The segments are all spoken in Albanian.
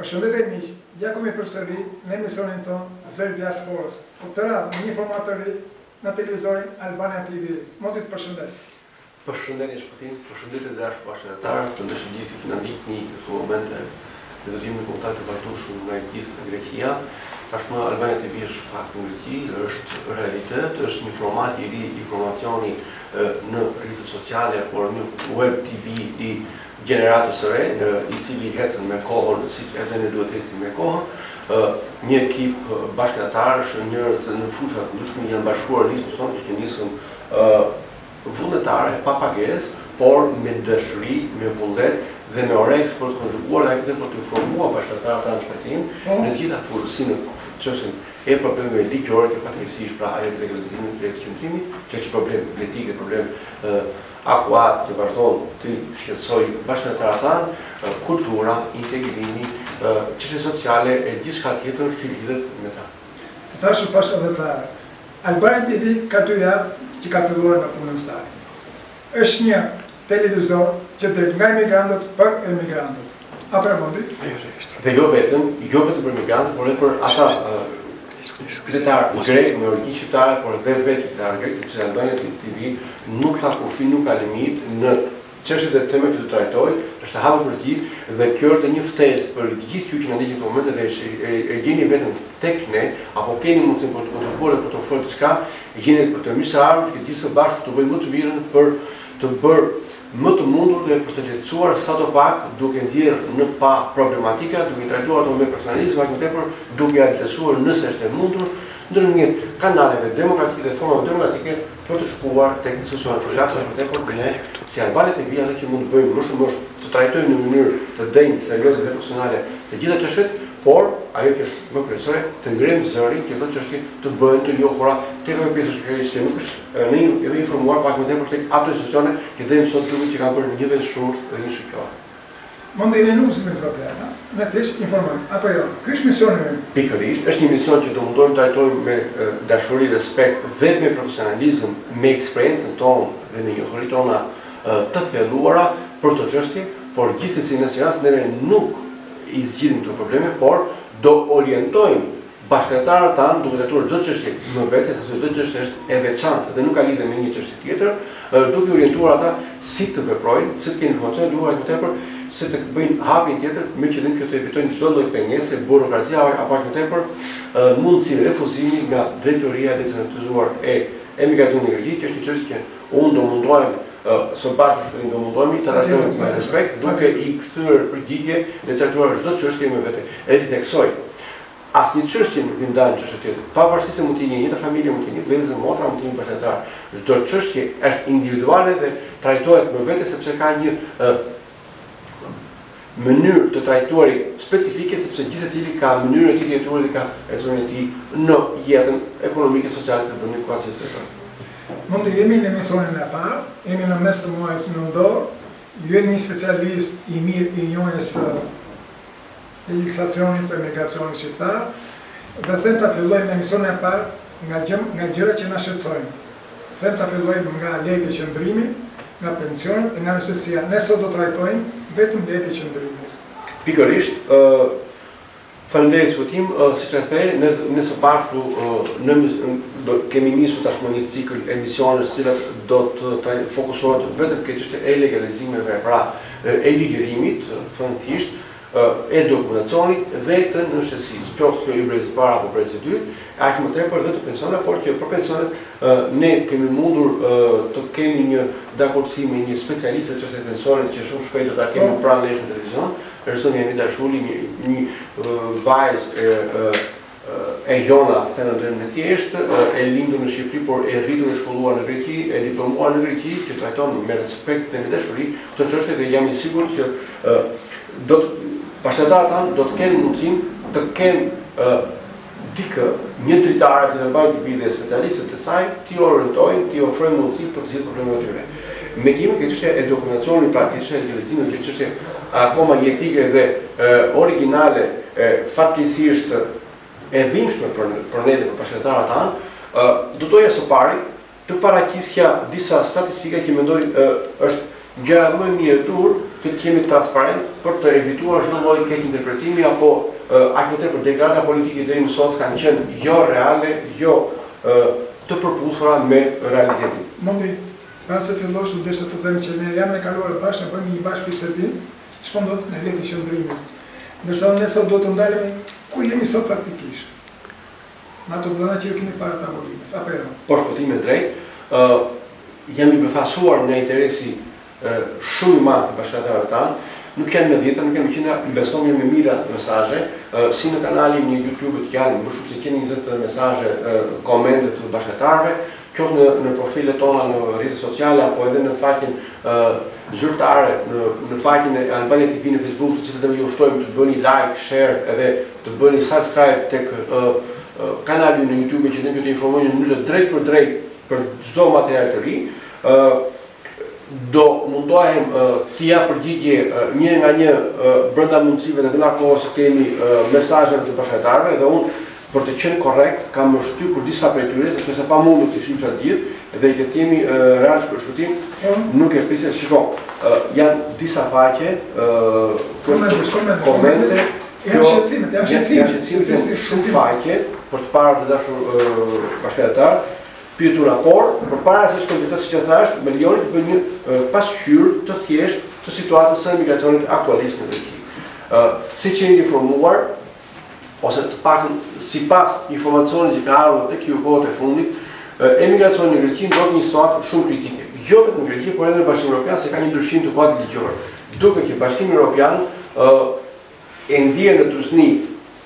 Përshëndetje miq, ja kemi përsëri në emisionin tonë Zëri Diasporës. Për të radhë një informator të ri në televizorin Albania TV. Moti të përshëndes. Përshëndetje Shpëtin, përshëndetje dashur bashkëtarë, të ndeshë gjithë që na ndihni në këto momente dhe do të jemi në kontakt të vazhdueshëm me gjithë Greqia. Tashmë Albania TV është fakt në Greqi, është realitet, është një format i ri informacioni në rrjetet sociale, por një web TV i gjeneratës së re, i cili ecën me kohën, siç edhe ne duhet të ecim me kohën. Një ekip bashkëtarësh, njerëz në fushë të ndryshme janë bashkuar nisën tonë që nisën vullnetare, pa pagesë, por me dëshëri, me vullnet dhe me oreks për të konjuguar dhe për të informuar bashkëtarët në shpejtim në gjitha furësinë çështën e problemeve ligjore që fatkeqësisht pra ajo të legalizimit të qendrimit, që është problem politik dhe problem akuat që vazhdon të shqetësoj bashkëtarët tanë, kultura, integrimi, çështje sociale e gjithçka tjetër që lidhet me ta. Të dashur bashkëtarë, Albania TV ka 2 javë që ka filluar në punën e saj. Është një televizor që del nga emigrantët për emigrantët. Apo e mundi? Dhe jo vetëm për emigrantët, por edhe për ata qytetarë grek me origjinë shqiptare, por edhe vetë qytetarë grek, sepse Albania TV nuk ka kufi, nuk ka limit në çështjet e temave që do trajtojë, është e hapur për gjithë dhe kjo është një ftesë për gjithë ju që na ndiqni në këtë moment dhe e gjeni vetëm tek ne apo keni mundësinë për të kontribuar për të folur diçka, jeni për të mirëseardhur që gjithë së bashku të bëjmë më të mirën për të bërë më të mundur dhe për të lehtësuar sadopak duke nxjerrë në pa problematika, duke trajtuar ato me profesionalizëm, aq më tepër duke ia lehtësuar nëse është e mundur ndërmjet kanaleve demokratike dhe formave demokratike për të shkuar tek institucionet shkollase më tepër ne si Albania TV ato që mund të bëjmë më shumë është të trajtojmë në mënyrë të denjë, serioze dhe profesionale të gjitha çështjet, por ajo që është më kryesore të ngremë zërin që ato çështje të bëhen të njohura tek ajo pjesë shkollase që nuk është ne informuar pak më tepër tek ato institucione që deri sot duket që kanë bërë një vetë shurt dhe një shikoj. Mund të nenuzim me problema, ne thjesht informojmë, apo jo? Ky është misioni. Pikërisht, është një mision që do mundohem të trajtojmë me dashuri, respekt dhe me profesionalizëm, me eksperiencën tonë dhe me njohuritë tona të thelluara për të çështje, por gjithsesi në si rast ne nuk i zgjidhim këto probleme, por do orientojmë bashkëtarët tanë duke trajtuar çdo çështje më vete, sepse çdo çështje është e veçantë dhe nuk ka lidhje me një çështje tjetër, duke orientuar ata si të veprojnë, si të kenë informacione duhur më tepër, se të bëjnë hapin tjetër me qëllim që të evitojnë çdo lloj pengese, burokracia apo aq më tepër mundësi refuzimi nga drejtoria e decentralizuar e emigracionit në Greqi, që është një çështje që unë do mundohem së bashku shpëtim do mundohemi të trajtojmë me respekt, duke i kthyer përgjigje dhe trajtuar çdo çështje me vete. E theksoj, asnjë çështje nuk i ndan çështje tjetër. Pavarësisht se mund të jenë një familje, mund të jenë vëllezër, motra, mund të jenë bashkëtar. Çdo çështje është individuale dhe trajtohet me vete sepse ka një mënyrë të trajtuarit specifike, sepse gjithë secili ka mënyrën e tij të jetuar dhe ka ecën e tij në jetën ekonomike sociale të vendit ku asnjë tjetër. Mund të jemi në emisionin e parë, jemi në mes të muajit nëntor, ju jeni një specialist i mirë i njohjes legjislacionit të emigracionit shqiptar dhe them ta fillojmë emisionin e parë nga gjëra që na shqetësojnë. Them ta fillojmë nga lejtë e qëndrimit, nga pensionet e nga nësësia. Ne sot do trajtojmë vetëm lejtë e qëndrimit. Pikërisht, faleminderit Shpëtim, siç e the, ne së bashku kemi nisur tashmë një cikël emisionesh të cilat do të fokusohet vetëm ke çështja e legalizimeve, pra e ligjërimit, thënë e dokumentacionit dhe të nënshësisë, qoftë kjo i brezit para apo brezit dytë, aq më tepër dhe të pensioneve, por që për pensionet ne kemi mundur të kemi një dakordsi me një specialist që është pensionit që shumë shpejt do ta kemi pranë nesh në televizion, person jeni dashuri një vajzë e jona thënë në thjeshtë, e lindur në Shqipëri, por e rritur e shkolluar në Greqi, e diplomuar në Greqi, që trajton me respekt dhe me dashuri këtë çështje dhe jam i sigurt që bashkëtarët tanë do të kenë mundësinë të kenë një dritare të Albania TV dhe specialistët të saj, t'i orientojnë, t'i ofrojnë mundësi për të zgjidhur problemet e tyre. Me kemi këtë çështje e dokumentacionit, pra këtë çështje e legalizimit, këtë çështje akoma jetike dhe originale, fatkeqësisht e dhimbshme për ne dhe për bashkëtarët tanë, do doja së pari të paraqisja disa statistika që mendoj është gjëja më e mirë dur që të jemi transparent për të evituar çdo lloj keq interpretimi apo aq më tepër degrada politike deri më sot kanë qenë jo reale, jo të përputhura me realitetin. Mundi, para se fillosh në desha të them që ne jam e kaluar bashkë, ne bëjmë një bashkëbisedim, ç'po ndodh në letë qendrimit. Ndërsa ne sot do të ndalemi ku jemi sot faktikisht. Në ato vëna që ju keni para tavolinës, apo jo? Por shpëtimi drejt, jam i befasuar nga interesi shumë i madh të bashkëtarëve tanë, nuk janë me dhjetra, nuk janë me qindra, besoni me mira mesazhe, si në kanalin një YouTube të janë, më shumë se keni 20 mesazhe, komente të bashkëtarëve, qoftë në profilet tona në rrjetet sociale apo edhe në faqen zyrtare, në faqen e Albania TV në Facebook, të cilët ne ju ftojmë të bëni like, share edhe të bëni subscribe tek kanali në YouTube që ne do të informojmë në mënyrë drejt për drejt për çdo material të ri. Do mundohem të jap përgjigje një nga një brenda mundësive dhe në kohë se kemi mesazhe të bashkëtarëve dhe unë për të qenë korrekt kam shtypur disa prej tyre, sepse pa mundur të shihim çfarë gjithë dhe i të jemi realisht për shpëtim, nuk e prisja. Shiko, janë disa faqe, komente, janë shqetësime, shumë faqe për të parë të dashur bashkëtar, pyetura, por përpara se shkojmë të siç e thash, milioni të bëjnë një pasqyrë të thjeshtë të situatës së migracionit aktualisht në Greqi. Siç jeni informuar, ose të paktën sipas informacionit që ka ardhur tek ju kohët e fundit, emigracioni në Greqi ndodh një situatë shumë kritike. Jo vetëm në Greqi, por edhe në Bashkimin Evropian, se ka një ndryshim të kuadrit ligjor. Duke që Bashkimi Evropian e ndjen në trusni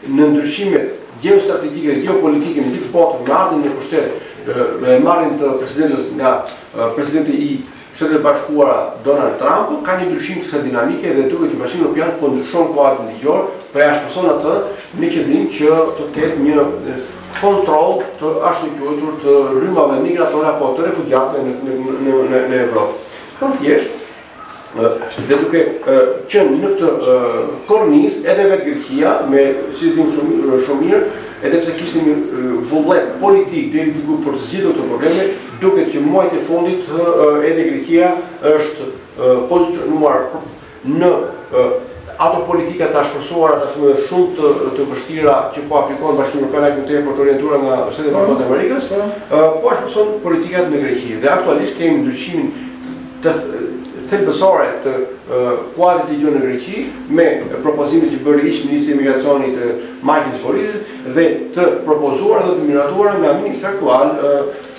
në ndryshimet geostrategjike dhe geopolitike në gjithë botën, me ardhmën e pushtetit, me marrjen të presidentës nga presidenti i Shtetet e Bashkuara Donald Trump, ka një ndryshim të kësaj dinamike dhe duket që Bashkimi Evropian po ndryshon kuadrin ligjor, përjashton atë me qëllim që të ketë një kontroll të ashtu quajtur të rrymave migratore apo të refugjatëve në Evropë. Kanë thjesht dhe duke qenë në këtë kornizë edhe vetë Greqia, me si dim shumë mirë, edhe pse kishte një vullnet politik deri diku për të zgjidhur këto probleme, duket që muajt e fundit edhe Greqia është pozicionuar në ato politika të shpërsuara tashmë shumë të vështira që po aplikojnë Bashkimi Evropian këtu për të orientuar nga Shtetet e Bashkuara të Amerikës, po shpërson politikat në Greqi. Dhe aktualisht kemi ndryshimin të thelbësore të kuadrit ligjor në Greqi me propozimet që bëri ish ministri i Imigracionit Michael Sporidis dhe të propozuar dhe të miratuar nga ministri aktual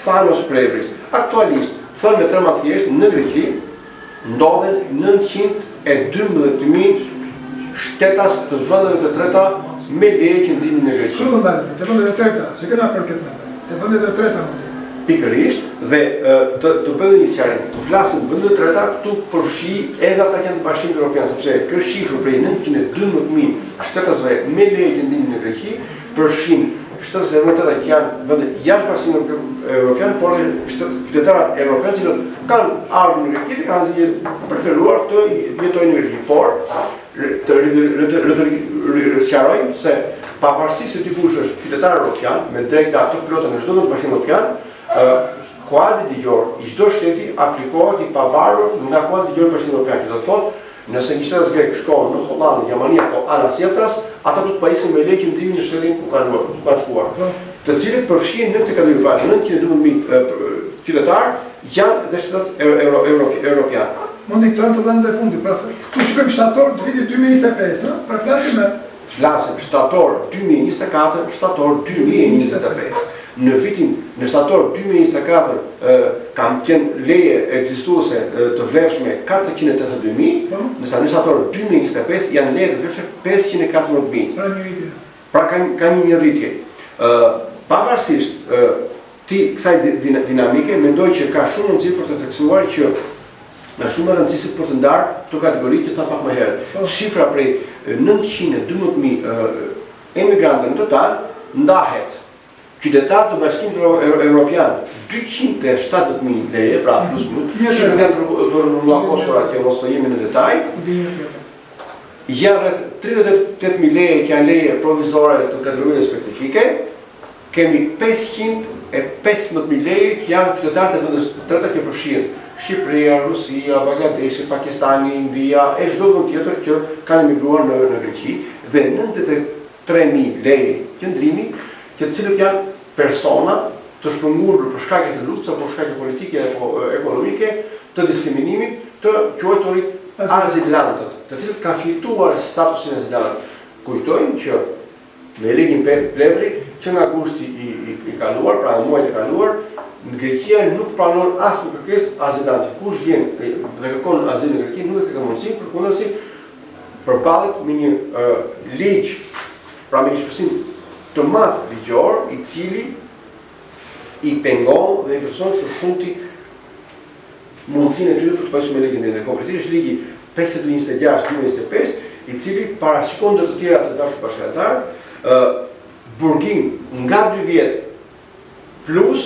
Thanos Plevris. Aktualisht, thënë me terma thjesht, në Greqi ndodhen 912.000 shtetas të vendeve të treta me leje qëndrimi në Greqi. Të vendet e treta, se këna për këtë vend. Të vendet e treta më. Pikërisht dhe të bëjmë një sqarim. Të flasim vendet e treta, këtu përfshi edhe ata që janë të Bashkimit Evropian, sepse kjo shifër prej 912.000 shtetasve me leje qëndrimi në Greqi përfshin shtetasve më të tjera që janë vende jashtë Bashkimit Evropian, por qytetarët evropianë që kanë ardhur në Greqi dhe kanë preferuar të jetojnë në Greqi, por të sqarojmë se pavarësisht se dikush është qytetar evropian me drejta të plota në çdo vend të Bashkimit Evropian, kuadri ligjor i çdo shteti aplikohet i pavarur nga kuadri ligjor i Bashkimit Evropian. Që do të thotë, nëse një shtetas grek shkon në Hollandë, Gjermani apo anas tjetras, ata do të pajisin me leje qëndrimi në shtetin ku kanë shkuar. Të cilët përfshihen në këtë kategori pra 912.000 qytetar janë dhe shtetat evropian. Mundi këto janë të dhënat e fundit. Pra, këtu shikojmë shtator të vitit 2025, pra flasim shtator 2024, shtator 2025. Në shtator 2024 kam qenë leje ekzistuese të vlefshme 482.000, ndërsa në shtator 2025 janë leje të vlefshme 514.000. Pra ka një rritje. Pavarësisht kësaj dinamike, mendoj që ka shumë rëndësi për të theksuar që nga shumë e rëndësishme për të ndarë këto kategori që tha pak më herët. Shifra prej 912.000 emigrantë në total ndahet qytetarë të Bashkimit Evropian 270.000 leje, pra plus minus, shifrat janë të rrullakosura që mos të jemi në detaj. Janë rreth 38.000 leje që janë leje provizore të kategorive specifike. Kemi 515.000 leje që janë qytetarë të vendeve të treta që përfshihen Shqipëria, Rusia, Bangladeshi, Pakistani, India e çdo vend tjetër që kanë emigruar në Greqi dhe 93.000 lekë qëndrimi, që të cilët janë persona të shpërngulur për shkaqe të luftës apo shkaqe politike apo ekonomike, të diskriminimit, të quajturit azilantët, të cilët kanë fituar statusin azilant. Kujtojmë që me ligjin Plevri që nga gushti i kaluar, pra në muajt e kaluar, në Greqia nuk pranon asnjë kërkesë azilanti. Kush vjen dhe kërkon azil në Greqi nuk e ka mundësi përkundërsi përballet me një ligj, pra me një shpërsim të madh ligjor, i cili i pengon dhe i vërson shumëti mundësinë e tyre për të pasur me ligjin e konkretisht është ligji 5226/2025, i cili parashikon ndër të tjera të dashur bashkëtar, burgim nga 2 vjet plus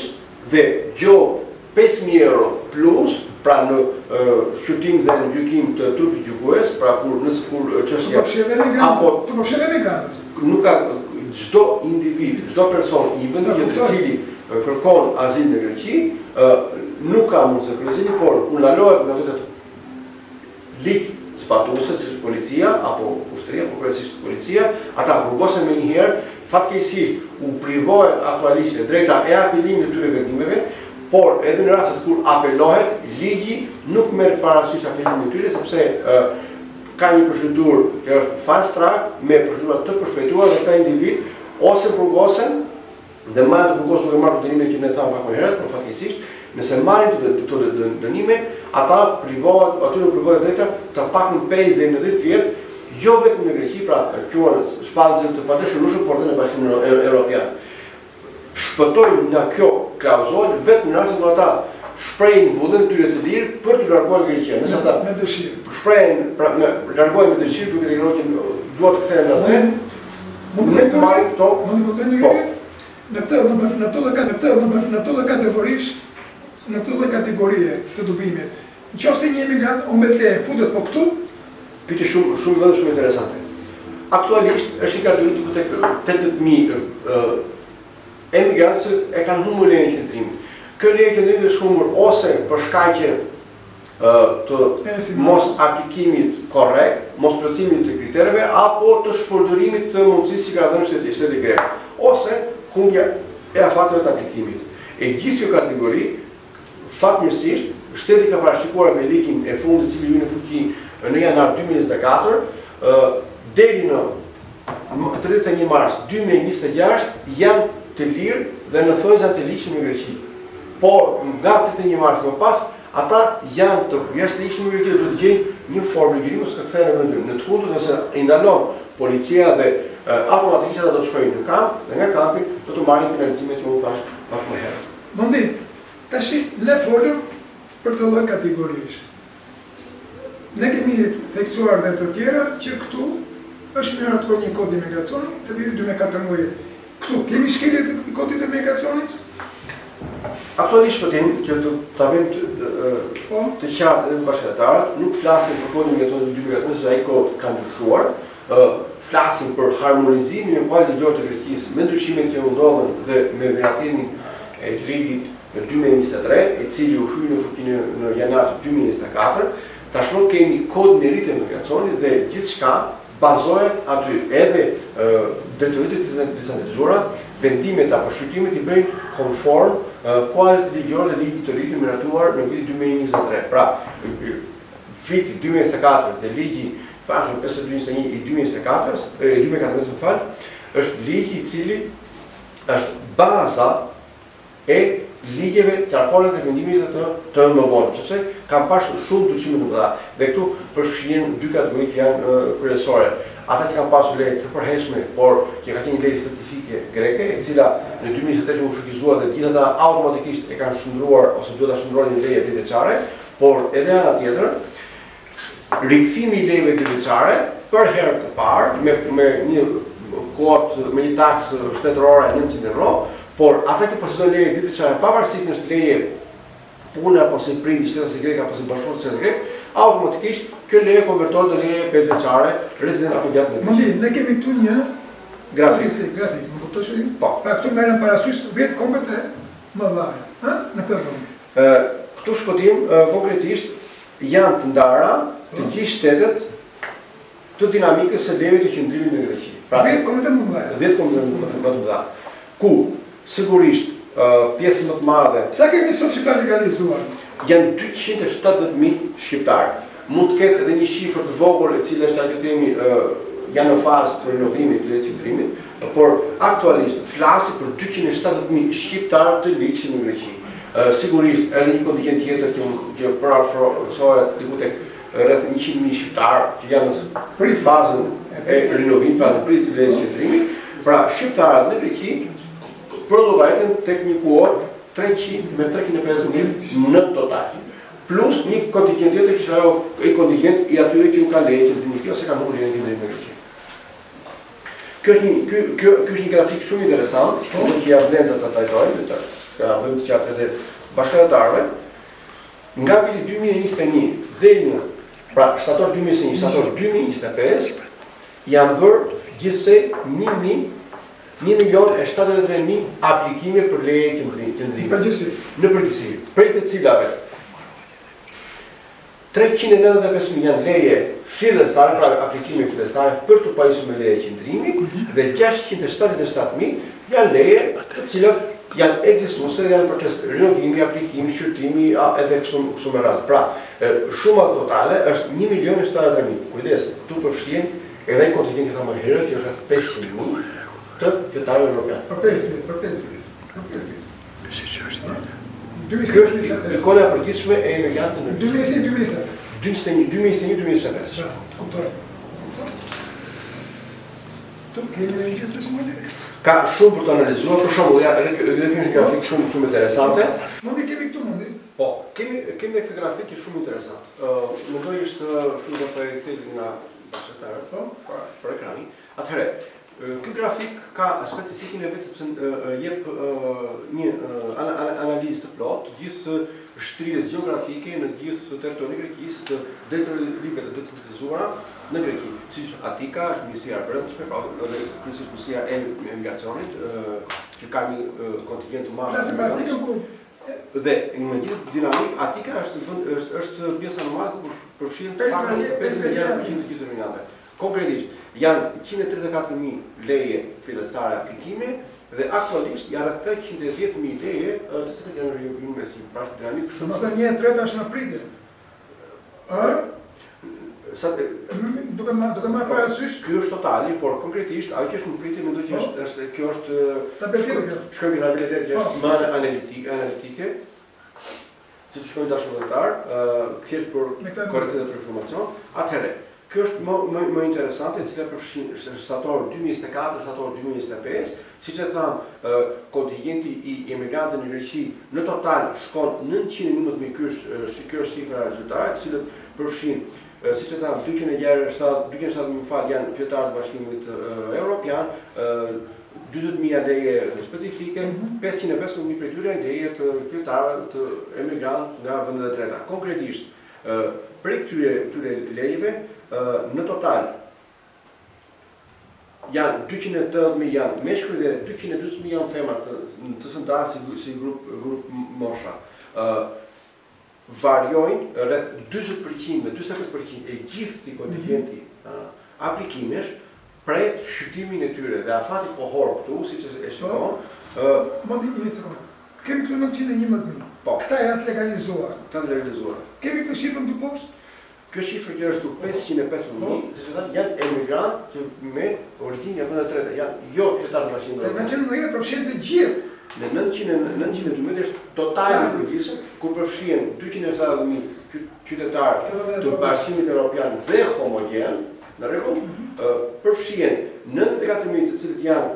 dhe gjob 5.000 euro plus, pra në shqyrtim dhe në gjykim të trupit gjykues, pra nëse çështja apo të përfshin emigrantët. Nuk ka çdo individ, çdo person i vendit i cili kërkon azil në Greqi, nuk ka mundësi kryesimi, por kur ndalohet me ato ligj zbatuese, si policia apo ushtria, apo kryesisht policia, ata burgosen më një herë, fatkeqësisht u privohet aktualisht e drejta e apelimit të tyre vendimeve, por edhe në rastet kur apelohet, ligji nuk merr parasysh apelimin e tyre, sepse ka një procedurë që është fast track me procedura të përshpejtuar dhe këta individ ose burgosen dhe marrin të burgosur duke marrë dënimin që ne thamë pak më herët, por fatkeqësisht nëse marrin të dënime, ata privohet, aty nuk privohet drejta të pakun 5 deri në 10 vjet, jo vetëm në Greqi, pra quhen shpallëzim të padëshërueshëm, por edhe në Bashkimin Evropian. Shpëtojnë nga kjo klauzulë vetëm në rastin kur ata shprehin vullnetin e tyre të lirë për të larguar Greqinë. Nëse ata me dëshirë shprehin, pra largojnë me dëshirë duke thënë që duhet të kthehen në atë, mund të marrin këto, në këto kategorie të dubimit. Nëse një emigrant humbet leje, futet po këtu? Pyetje shumë interesante. Aktualisht është një kategori tek 80.000 emigrantë që e kanë humbur lejen e qëndrimit. Kjo leje qëndrimit është humbur ose për shkaqe të mos aplikimit korrekt, mos plotësimit të kritereve, apo të shpërdorimit të mundësisë që ka dhënë shteti grek, ose humbja e afateve të aplikimit. E gjithë kjo kategori, fatmirësisht, shteti ka parashikuar me ligjin e fundit i cili hyn në fuqi në janar 2024, deri në 31 mars 2026 janë të lirë dhe në thonjza të ligjshëm në Greqi. Por nga 31 mars më pas, ata janë të jashtëligjshëm në Greqi, duhet të gjejnë një formë ligjërimi ose të kthehen në vendin. Në të kundërt, nëse i ndalon policia dhe automatikisht ata do të shkojnë në kamp dhe nga kampi do të marrin penalizimet që unë thash pak më herët. Mundi, tash le folëm për të lloj kategorish. Ne kemi theksuar dhe të tjera që këtu është miratuar një kod imigracioni të vitit 2014. Këtu kemi shkelje të këtij kodit të imigracionit? Aktualisht shpëtim që ta bëjmë të qartë edhe bashkëtarët, nuk flasim për kodin imigracionit të 2014, se ai kod ka ndryshuar. Flasim për harmonizimin e kuadrit ligjor të Greqisë me ndryshimet që u ndodhen dhe me miratimin e ligjit në 2023, i cili u hyn në fuqi në janar 2024. Tashmë kemi kodin e ri të imigracionit dhe gjithçka bazohet aty, edhe detyrimet e decentralizuara, vendimet apo shqyrtimet i bëjnë konform kuadrit ligjor dhe ligjit të ri të miratuar në vitin 2023. Pra, viti 2024 dhe ligji 521 i 2014, është ligji i cili është baza e ligjeve qarkore dhe vendimit të mëvonë, sepse kam pasur shumë ndryshime të mëdha. Dhe këtu përfshihen dy kategori që janë kryesore. Ata që kanë pasur leje të përhershme, por që kanë një leje specifike greke, e cila në 2023 u shfrytëzuar dhe gjithë ata automatikisht e kanë shndruar ose duhet ta shndrojnë leje vjeçare, por edhe ana tjetër, rikthimi i lejeve vjeçare për herë të parë me një kuotë, me një taksë shtetërore 900 euro, por ata që posedojnë leje vjeçare pavarësisht nëse leje pune apo si prindi shteti grek apo si bashkëpunëtor shteti grek, automatikisht kjo leje konvertohet në leje 5 vjeçare rezident apo gjatë në Mundi, ne kemi këtu një grafik, më kuptosh ti? Po. Pra këtu merren parasysh 10 kombet e mëdha, ha? Në këtë vend. Këtu shpëtim konkretisht janë të ndara të gjithë shtetet të dinamikës së leve të qëndrimit në Greqi. Pra 10 komitet më të mëdha. 10 komitet më të mëdha. Ku sigurisht pjesë më të madhe. Sa kemi sot shqiptar legalizuar? Janë 270.000 shqiptarë. Mund të ketë edhe një shifër të vogël e cila është ajo themi janë në fazë të renovimit të qëndrimit, por aktualisht flasi për 270.000 shqiptarë të ligjshëm në Greqi. Sigurisht edhe një kontingent tjetër që parafrosohet diku tek rreth 100.000 shqiptarë që janë në fazën e renovimit, pra në pritje të qëndrimit. Pra shqiptarët në Greqi për llogaritën tek një kuor 350.000 në total. Plus një kontingent tjetër që është ajo kontingent i atyre që nuk kanë leje qëndrimit ose kanë humbur lejen qëndrimit në Greqi. Kjo është një grafik shumë interesant, që ja vlen të trajtojmë, ka vëmë të qartë edhe bashkëtarëve. Nga viti 2021 dhe në, pra shtator 2021, shtator 2025, janë bërë gjithsej 1.073.000 aplikime për leje qëndrimit. Në përgjithësi, prej të cilave 395.000 janë leje fillestare, pra aplikime fillestare për të pajisur me leje qëndrimit, dhe 677.000 janë leje të cilat janë ekzistuese dhe janë në proces renovimi, aplikimi, shqyrtimi edhe kështu me radhë. Pra, shuma totale është 1.073.000. Kujdes, këtu përfshihen edhe kontingenti sa më herët, që është 500.000 të qytetarëve evropianë. Për 5 vjet. Kjo është ikona e përgjithshme e emigrantëve në 2021-2025. Kuptoj. Tu kemi një gjë të shumë. Ka shumë për të analizuar, për shembull, edhe kjo një grafik shumë interesante. Mundi kemi këtu mundi. Po, kemi këtë grafik që shumë interesant. Mendoj është shumë do të thëjë nga bashkëtarët, për ekranin. Atëherë, ky grafik ka specifikin e vetë sepse jep një analizë të plotë të gjithë shtrirjes gjeografike në gjithë territorin e Greqisë, të detyrive të decentralizuara në Greqi, siç Atika është ministria e brendshme, pra edhe kryesisht ministria e emigracionit, që ka një kontingent të madh. Flasim për Atikën ku dhe në gjithë dinamik Atika është pjesa e madhe ku përfshihen 5 miliardë të gjithë emigrantëve. Konkretisht, janë 134.000 leje fillestare aplikime dhe aktualisht janë rreth 310.000 leje të cilat janë rrjedhuar si praktikë dinamik shumë. Do të thënë 1/3 është në pritje. Duke marrë parasysh, ky është totali, por konkretisht ajo që është në pritje mendoj që është kjo është tabelë. Shkojmë në tabeletet që është më analitike. Si shkojmë dashuritar, thjesht për korrektë për informacion. Atëherë kjo është më interesante, e cila përfshin shtator 2024, shtator 2025, siç e tham, kontingenti i emigrantëve në Greqi në total shkon 911.000, kjo është cifra e zyrtare, të cilët përfshin, siç e tham, 270.000 janë qytetarë të Bashkimit Evropian, 40.000 leje specifike, 550.000 prej tyre leje të qytetarëve të emigrantë nga vendet e treta. Konkretisht, prej këtyre lejeve në total janë 280.000 janë meshkuj dhe 220.000 janë femra të zëndarë si grup mosha. Variojnë rreth 40% me 45% e gjithë të kontingenti aplikimesh pret shqyrtimin e tyre dhe afati kohor këtu, siç e shikon. Mundi një sekondë. Kemi këtu 911.000. Po. Këta janë legalizuar. Kemi këtë shifrën dy poshtë. Kjo shifër që është 550.000, siç e thënë, janë emigrantë që me origjinë nga vendet e treta, janë jo qytetarë të Bashkimit Evropian. Dhe 911 përfshin të gjithë. Në 912 është totali i përgjithshëm, ku përfshihen 270.000 qytetarë të Bashkimit Evropian dhe homogjen, në rregull, përfshihen 94.000 të cilët janë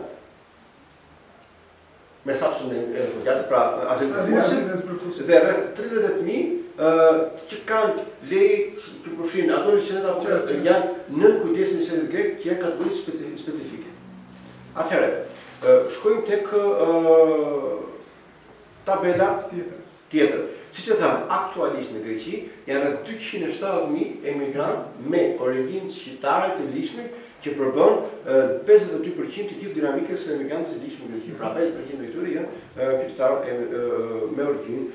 me statusin e refugjatëve, pra azilpërkuese, dhe rreth 38.000 që kanë leje që përfshin ato licenca apo janë në kujdesin e shtetit grek që janë kategori specifike. Atëherë, shkojmë tek tabela tjetër. Siç e tham, aktualisht në Greqi janë rreth 270.000 emigrantë me origjinë shqiptare të ligjshme që përbën 52% të gjithë dinamikës së emigrantëve të ligjshëm në Greqi. Pra 50% e tyre janë qytetarë me origjinë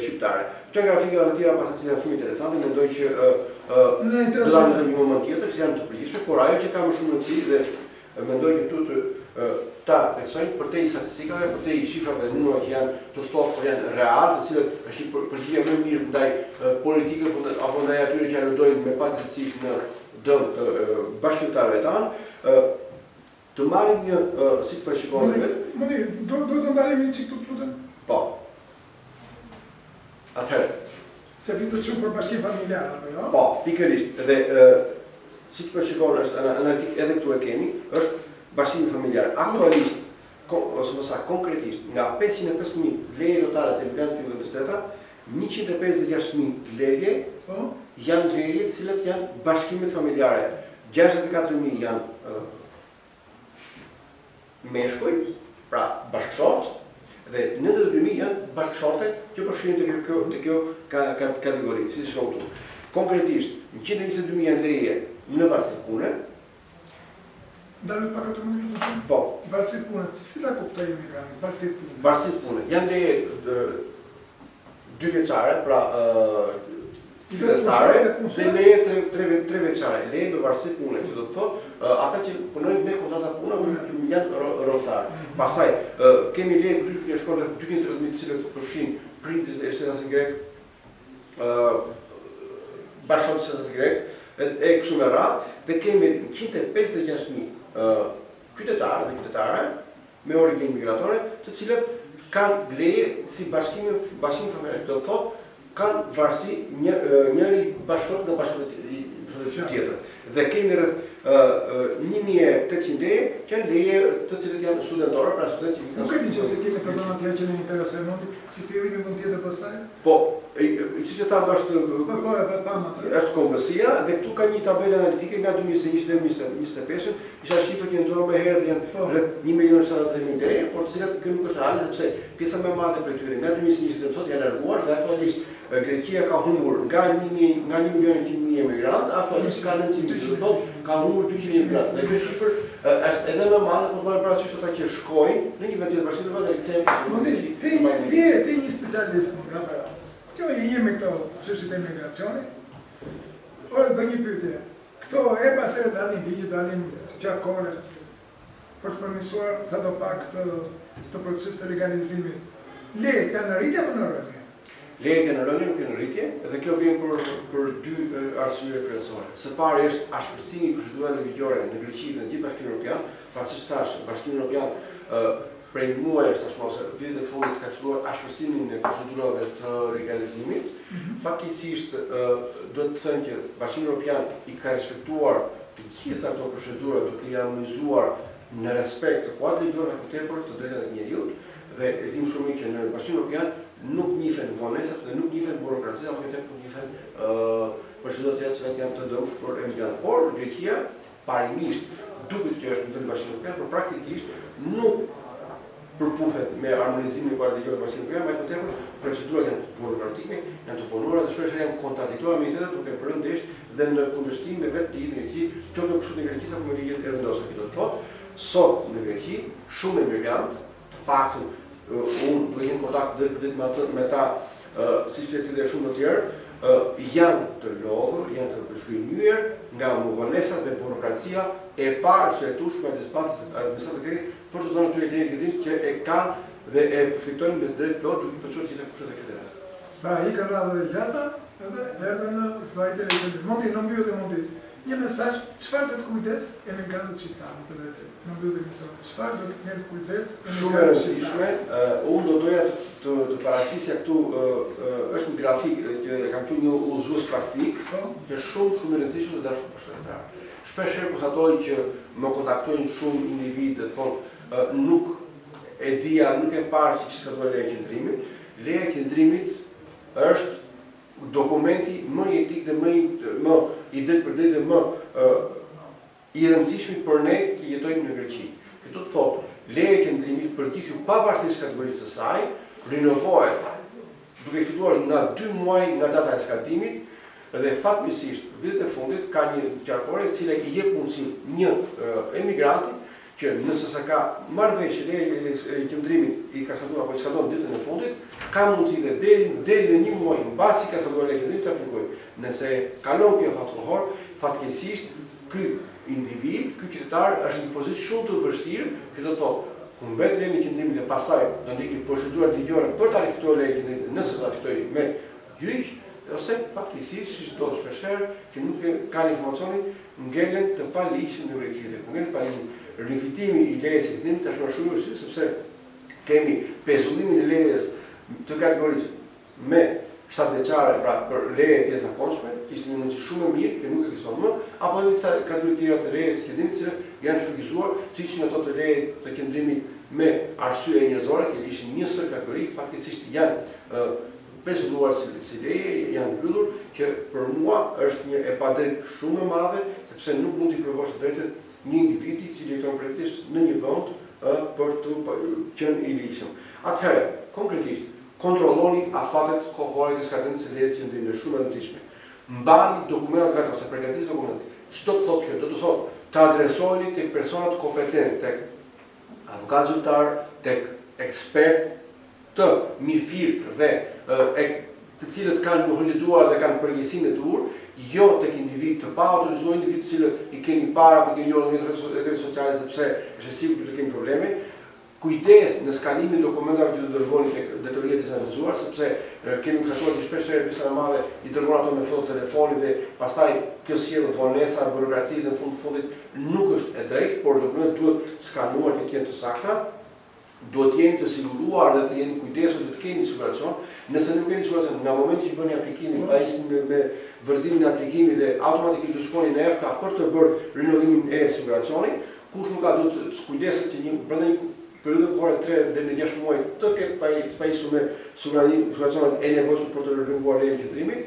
shqiptare. Këto grafika të tjera pas të janë shumë interesante, mendoj që do ta në një moment tjetër, që janë të përgjithshme, por ajo që ka më shumë rëndësi dhe mendoj që këtu ta theksojnë përtej statistikave, përtej shifrave dhe numrave që janë të ftohtë, por janë reale, të cilët është një përgjigje më mirë ndaj politikës apo ndaj atyre që aludojnë me padrejtësi në dëm të bashkëtarëve tanë, të marrim një si të përshikojnë vetë. Mundi, do të ndalemi një çik këtu lutem? Po. Atëherë. Se vitet shumë për bashkim familjar, apo jo? Po, pikërisht. Dhe si të përshikojnë është analitik edhe këtu e kemi, është bashkimi familjar. Aktualisht, ose më saktë konkretisht, nga 550.000 leje totale të emigrantëve të shteta, 156.000 leje janë leje të cilat janë bashkimet familjare. 64.000 janë meshkuj, pra bashkëshort, dhe 92.000 janë bashkëshorte që përfshihen te kjo kategori, si shkon këtu. Konkretisht, 122.000 janë leje në varësi pune. Ndalë pak atë mundi të them? Po. Varësi pune, si ta kuptoj emigrant? Varësi pune. Varësi pune. Janë leje 2 vjeçare, pra fillestare, dhe leje 3 vjeçare. Leje me varësi pune, që do të thotë ata që punojnë me kontrata pune janë rrotarë. Pastaj kemi leje të dyshme që shkon rreth 230.000 të cilët përfshin prindërit e shtetit grek, bashkëshortët e shtetit grek, e kështu me radhë, dhe kemi 156.000 qytetarë dhe qytetare me origjinë migratore, të cilët kanë leje si bashkim familjar. Do të thotë kanë varësi njëri bashkëshort nga bashkëshorti tjetër. Dhe kemi rreth 1.800 leje që janë leje të cilët janë studentore, pra studentë që Nuk e di nëse kemi të dhëna atje që në interesojnë, mundi që të jemi mund tjetër pastaj? Po, siç e thamë është kombësia dhe këtu ka një tabelë analitike nga 2021 dhe 2025, isha shifra që ndodhen më herë janë rreth 1.073.000 leje, por të cilat kjo nuk është reale sepse pjesa më e madhe prej tyre nga 2021 deri sot janë larguar dhe aktualisht Greqia ka humbur nga 1.100.000 emigrantë, aktualisht ka 900.000, thotë ka humbur 200.000 emigrantë. Dhe kjo shifër është edhe më madhe, por bëhen parasysh ata që shkojnë në një vend tjetër bashkëtor dhe rikthehen. Mundi, ti një specialist, apo kjo jemi këto çështjet e emigracionit. Ora bëj një pyetje. Këto e pasere dalin ligje, dalin gjakore për të përmirësuar sadopak të procesit të legalizimit. Lejet janë në rritje apo në rënje? Lejet janë në rënje, nuk janë në rritje, dhe kjo vjen për 2 arsye kryesore. Së pari është ashpërësimi i procedurave ligjore në Greqi dhe në gjithë Bashkimin Evropian, pra siç thash, Bashkimi Evropian prej muajsh tashmë vitet e fundit ka filluar ashpërsimin e procedurave të legalizimit. Fatkeqësisht do të them që Bashkimi Evropian i ka respektuar të gjitha ato procedura duke i harmonizuar në respekt të kuadrit ligjor apo tepër të drejtat e njeriut, dhe e dim shumë mirë që në Bashkimin Evropian nuk njihen vonesat dhe nuk njihen burokracia apo tepër nuk njihen procedurat e cilat janë të dëmshme për emigrant. Por Greqia parimisht duket që është në vend Bashkimin Evropian, por praktikisht nuk përputhet me harmonizimin e kuadrit ligjor të Bashkimit Evropian, më tepër procedurat janë burokratike, janë të vonuara dhe shpesh janë kontradiktore me tjetër duke bërë ndesh dhe në kundërshtim me vetë ligjin e Greqisë, qoftë në kushtën e Greqisë apo me ligjet e vendosura. Kjo do të thotë, sot në Greqi shumë emigrantë, të paktën unë duke qenë në kontakt me ta, siç e dhe shumë të tjerë, janë të lodhur, janë të shkënjyer nga vonesat dhe burokracia e parë që e tushme administratë greke për të dhënë atyre lejen që e kanë dhe e përfitojnë me drejt plot duke përcuar gjitha kushtet e kriterat. Pra i kanë radhë dhe gjata edhe erdhën në zvajtje e legjendit. Mundi, në mbyllje dhe mundi. Një mesazh, çfarë do të kujdes emigrantët shqiptarë të drejtë? Në mbyllje dhe mesazh, çfarë do të kenë kujdes shumë e rëndësishme. Unë do doja të paraqisja këtu është një grafik që e kam thënë një udhëzues praktik, që shumë e rëndësishme dhe dashur përshtatare. Shpesh konstatoj që më kontaktojnë shumë individë, thonë nuk e dija, nuk e parë që s'ka duhet leja qendrimit. Leja qendrimit është dokumenti më etik dhe më i drejtë për drejtë dhe më i rëndësishmi për ne që jetojmë në Greqi. Këtu të thotë, leja qendrimit përgjithësisht pavarësisht kategorisë së saj, rinovohet duke filluar nga 2 muaj nga data e skatimit Dhe fatmirësisht, vitet e fundit ka një qarkore e cila i jep mundësi një emigranti që nëse sa ka marrëveshje e qëndrimit i kasatuar apo i skadon ditën e fundit, ka mundësi dhe deri në një muaj mbasi kasatuar e qëndrimit të aplikojë. Nëse kalon kjo fatkohor, fatkeqësisht ky individ, ky qytetar është në pozitë shumë të vështirë, që do të thotë humbet lejen e qëndrimit dhe pastaj do ndiqet procedurat ligjore për ta riftuar lejen e qëndrimit nëse ta fitojë me gjyq, ose fatkeqësisht siç do të shpeshherë që nuk kanë informacionin ngelen të paligjshëm në Greqi. Ku ngelen paligjshëm, rifitimi i lejes së qëndrimit është më shumë i vështirë sepse kemi pezullimin e lejes të kategorisë me 7 vjeçare, pra për leje të jashtëzakonshme, që ishte një mundësi shumë e mirë, që nuk ekziston më, apo edhe disa kategori tjera të lejes së qëndrimit që janë shfuqizuar, siç në ato të leje të qëndrimit me arsye njerëzore, që ishin një sër kategori, fatkeqësisht janë pezulluar si leje, janë mbyllur, që për mua është një e padrejtë shumë e madhe, sepse nuk mund t'i provosh drejtet një individi që jeton praktikisht në një vend për të qenë i ligjshëm. Atëherë, konkretisht, kontrolloni afatet kohore të skadencës së lejes së qëndrimit, është shumë e rëndësishme. Mbani dokumentat gati ose përgatisni dokumentat. Ç'do të thotë kjo? Do të thotë të adresoheni tek personat kompetent, tek avokat zyrtar, tek ekspert të mirëfirt dhe të cilët kanë njohuri të duar dhe kanë përgjegjësinë e duhur, jo tek individ të pa autorizuar, individ të cilët i keni para apo keni njohur në rrjetet sociale sepse është sigurt të kemi probleme. Kujdes në skanimin e dokumentave që do të dërgoni tek detoria decentralizuar, sepse kemi konstatuar që shpeshherë pjesa e madhe i dërgon ato me foto telefoni dhe pastaj kjo sjell vonesa, burokraci dhe në fundit nuk është e drejtë, por dokumentet duhet skanuar që të jenë të sakta, duhet të jenë të siguruar dhe të jeni kujdesur dhe të keni siguracion. Nëse nuk keni siguracion, nga momenti që bëni aplikimin, pajisni me vërtimin e aplikimit dhe automatikisht do shkoni në EFKA për të bërë rinovimin e siguracionit, kush nuk ka duhet të kujdeset që brenda një periudhë kohore 3 deri në 6 muaj të ketë pajisur me siguracionet e nevojshme për të rinovuar lejen e qëndrimit,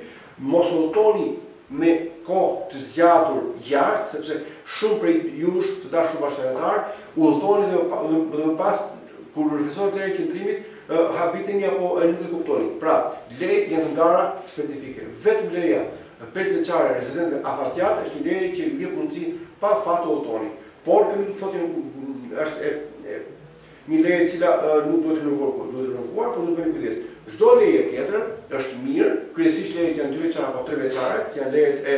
mos udhtoni me kohë të zgjatur jashtë, sepse shumë prej jush të dashur bashkëtar udhtoni dhe më pas kur refuzohet leja e qëndrimit, habiteni apo nuk e kuptoni. Pra, lejet janë të ndara specifike. Vetëm leja 5 vjeçare rezidentëve afatjat është një leje që jep mundësi pa fat të udhtoni. Por kemi fotin është një leje e cila nuk duhet të rinovuar, por duhet të bëni kujdes. Çdo leje tjetër është mirë, kryesisht lejet janë 2 vjeçare apo 3 vjeçare, që janë lejet e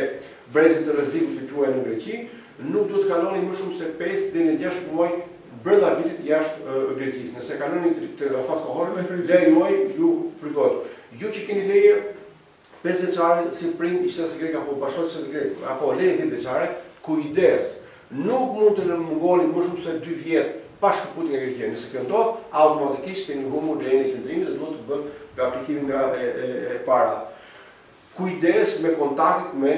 brezit të rrezikut që quhen në Greqi, nuk duhet të kaloni më shumë se 5 deri në 6 muaj brenda vitit jashtë Greqisë. Nëse kaloni të afat kohore, leja juaj ju privohet. Ju që keni leje 5 vjeçare si prind i shtetit grek apo bashkëtorë të shtetit grek, apo leje 10 vjeçare, kujdes. Nuk mund të mungoni më shumë se 2 vjet pa shkëputje nga Greqia. Nëse kjo ndodh, automatikisht keni humbur lejen e qëndrimit dhe duhet të bëni aplikimin nga e para. Kujdes me kontaktet me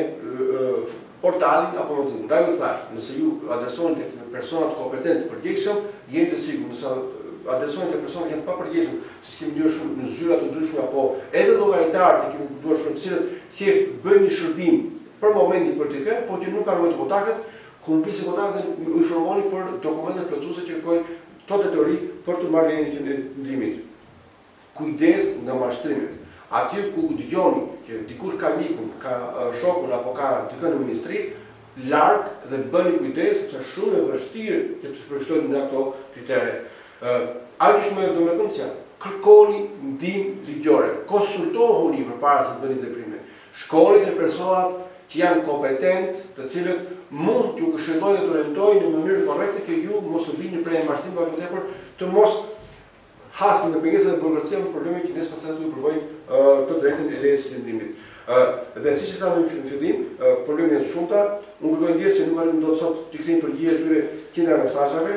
portalin apo më të nga ju thash, nëse ju adresoni tek personat kompetent të përgjegjshëm, jeni të sigurt. Nëse adresoni tek personat që janë pa përgjegjshëm, siç kemi ndjerë shumë në zyra të ndryshme apo edhe llogaritarë që kemi ndjerë shumë, të cilët thjesht bëjnë një shërbim për momentin për të kë, por që nuk kanë më të kontaktet, humbisë kontakte dhe u informoni për dokumentet plotësuese që kërkojnë to detori për të marrë lejen e qëndrimit. Kujdes nga mashtrimet. Aty ku dëgjoni që dikush ka mikun, ka shokun apo ka dikën në ministri, larg dhe bëni kujdes sepse është shumë e vështirë që të përfitojnë nga ato kritere. Ajo që më domethënë se kërkoni ndihmë ligjore, konsultohuni përpara se të bëni veprime. Shkoni te personat që janë kompetent, të cilët mund t'ju këshillojnë dhe të orientojnë në mënyrë korrekte që ju mos të vini prej mashtim apo tepër të mos hasni në pengesë dhe burokracia me probleme që nesër pastaj do të provojnë të drejtën e lejes së qëndrimit. Dhe siç e thamë në fillim, problemet janë shumëta. Unë kërkoj ndjes që nuk arrim dot sot të kthejmë përgjigje këtyre qindra mesazheve,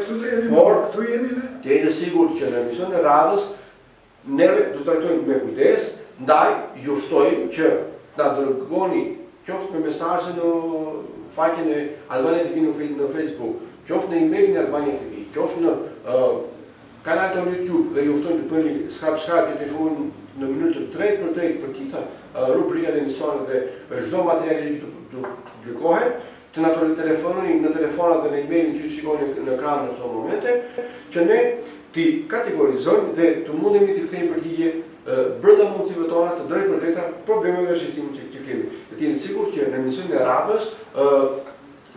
por këtu jemi ne. Të jeni sigurt që në emisionin e radhës neve do të trajtojmë me kujdes, ndaj ju ftojmë që na dërgoni qoftë me mesazhe në faqen e Albania TV në Facebook, qoftë në emailin e Albania TV, qoftë në kanalin tonë YouTube dhe ju ftojmë të bëni subscribe të informojnë në mënyrë të drejtë për të gjitha rubrikat e emisionit dhe çdo material që të publikohet, të na telefononi në telefonat dhe në emailin që ju shikoni në ekran në këto momente, që ne ti kategorizojmë dhe të mundemi të kthejmë përgjigje brenda mundësive tona të drejtë për drejta problemeve dhe shqetësimeve që kemi. t'jeni sigur që në emisionin e radhës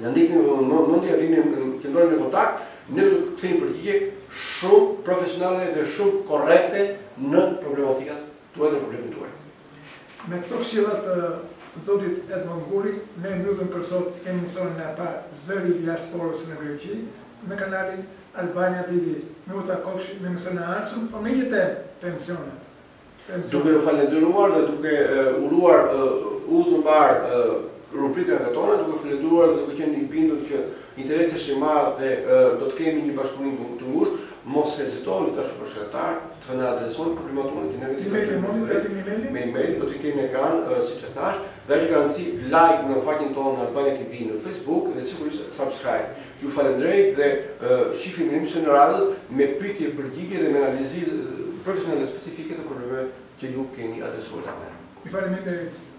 në ndihni mendje rini qëndroni në kontakt, ne do të kthejmë përgjigje shumë profesionale dhe shumë korrekte në problematikat tuaja dhe problemet tuaja. Me këto këshillat zotit Edmond Guri, ne mbyllim për sot emisionin e parë Zëri i Diasporës në Greqi në kanalin Albania TV. Ne u takofshim në emisionin e ardhshëm, po me një temë, pensionet. Duke u falendëruar dhe duke uruar udhën e parë rubrikat e tona, duke falendëruar dhe duke qenë i bindur që interesi është i madh dhe do të kemi një bashkëpunim të ngushtë, mos hezitoni tash bashkëtar të na adresoni problemat tuaja që ne vetë me email do të kemi në ekran siç e thash, dhe ai garanci like në faqen tonë në Albania TV në Facebook dhe sigurisht subscribe. Ju falenderoj dhe shihemi në emisionin e radhës me pyetje përgjigje dhe me analizë profesionale specifike të problemeve që ju keni adresuar tani. Ju faleminderit.